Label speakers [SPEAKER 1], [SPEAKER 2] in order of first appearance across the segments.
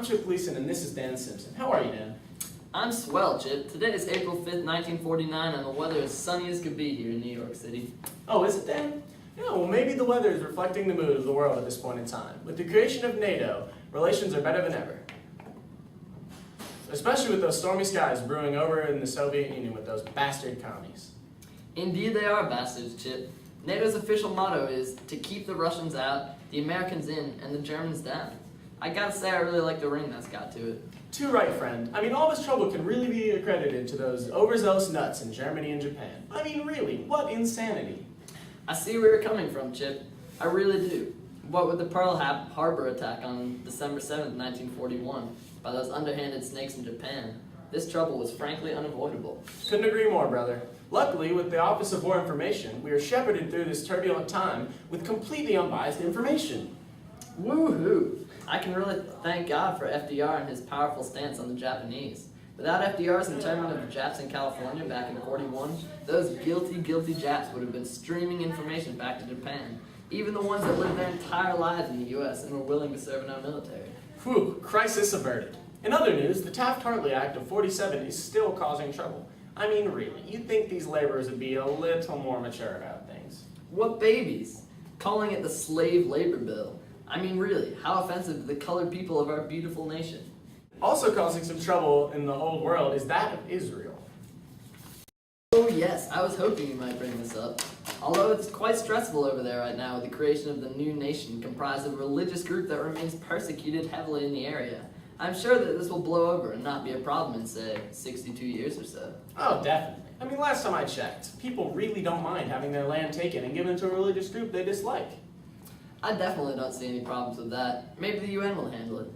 [SPEAKER 1] Chip Leeson, and this is Dan Simpson. How are you, Dan?
[SPEAKER 2] I'm swell, Chip. Today is April 5th, 1949, and the weather is sunny as could be here in New York City.
[SPEAKER 1] Oh, is it, Dan? Yeah, well, maybe the weather is reflecting the mood of the world at this point in time. With the creation of NATO, relations are better than ever. Especially with those stormy skies brewing over in the Soviet Union with those bastard commies.
[SPEAKER 2] Indeed they are bastards, Chip. NATO's official motto is to keep the Russians out, the Americans in, and the Germans down. I gotta say I really like the ring that's got to it.
[SPEAKER 1] Too right, friend. I mean, all this trouble can really be accredited to those overzealous nuts in Germany and Japan. I mean, really, what insanity.
[SPEAKER 2] I see where you're coming from, Chip. I really do. What with the Pearl Harbor attack on December 7th, 1941, by those underhanded snakes in Japan, this trouble was frankly unavoidable.
[SPEAKER 1] Couldn't agree more, brother. Luckily, with the Office of War Information, we are shepherded through this turbulent time with completely unbiased information.
[SPEAKER 2] Woohoo! I can really thank God for FDR and his powerful stance on the Japanese. Without FDR's internment of the Japs in California back in '41, those guilty Japs would have been streaming information back to Japan, even the ones that lived their entire lives in the U.S. and were willing to serve in our military.
[SPEAKER 1] Whew, crisis averted. In other news, the Taft-Hartley Act of '47 is still causing trouble. I mean, really, you'd think these laborers would be a little more mature about things.
[SPEAKER 2] What babies? Calling it the slave labor bill. I mean, really, how offensive to the colored people of our beautiful nation.
[SPEAKER 1] Also causing some trouble in the whole world is that of Israel.
[SPEAKER 2] Oh yes, I was hoping you might bring this up. Although it's quite stressful over there right now with the creation of the new nation comprised of a religious group that remains persecuted heavily in the area. I'm sure that this will blow over and not be a problem in, say, 62 years or so.
[SPEAKER 1] Oh, definitely. I mean, last time I checked, people really don't mind having their land taken and given to a religious group they dislike.
[SPEAKER 2] I definitely don't see any problems with that. Maybe the UN will handle it.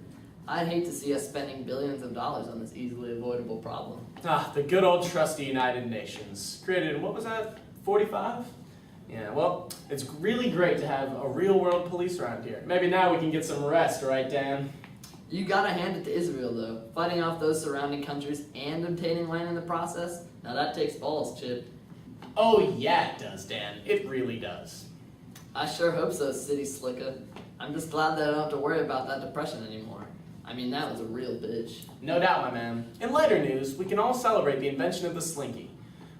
[SPEAKER 2] I'd hate to see us spending billions of dollars on this easily avoidable problem.
[SPEAKER 1] Ah, the good old trusty United Nations. Created in, what was that, 45? Yeah, well, it's really great to have a real-world police around here. Maybe now we can get some rest, right, Dan?
[SPEAKER 2] You gotta hand it to Israel, though. Fighting off those surrounding countries and obtaining land in the process, now that takes balls, Chip.
[SPEAKER 1] Oh, yeah, it does, Dan. It really does.
[SPEAKER 2] I sure hope so, City Slicka. I'm just glad that I don't have to worry about that depression anymore. I mean, that was a real bitch.
[SPEAKER 1] No doubt, my man. In lighter news, we can all celebrate the invention of the Slinky.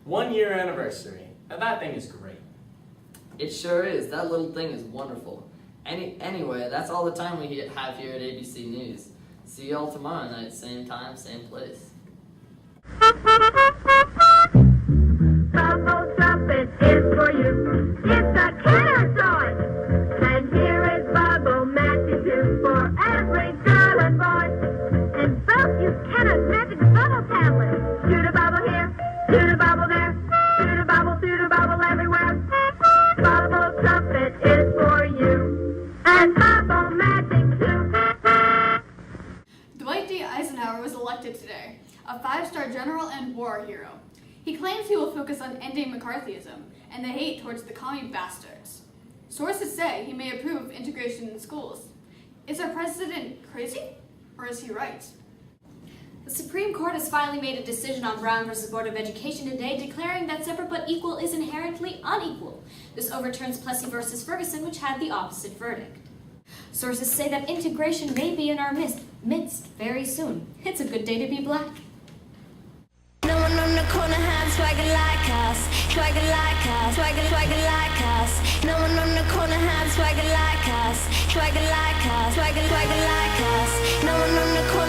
[SPEAKER 1] 1-year anniversary. Now that thing is great.
[SPEAKER 2] It sure is. That little thing is wonderful. Anyway, that's all the time we have here at ABC News. See you all tomorrow night, same time, same place.
[SPEAKER 3] Bubble trumpet is for you. It's a killer toy. And here is Bubble Matching too for every girl and boy. And folks, you cannot magic bubble tablet. Shoot a bubble here, shoot a bubble there, shoot a bubble everywhere. Bubble trumpet is for you. And Bubble Matching too.
[SPEAKER 4] Dwight D. Eisenhower was elected today, a 5-star general and war hero. He claims he will focus on ending McCarthyism and the hate towards the commie bastards. Sources say he may approve of integration in schools. Is our president crazy, or is he right?
[SPEAKER 5] The Supreme Court has finally made a decision on Brown versus Board of Education today, declaring that separate but equal is inherently unequal. This overturns Plessy versus Ferguson, which had the opposite verdict. Sources say that integration may be in our midst very soon. It's a good day to be black.
[SPEAKER 6] No one on the corner has swagger like us, swagger like us, swagger like us. No one on the corner has swagger like us, swagger like us, swagger like us. No one on the corner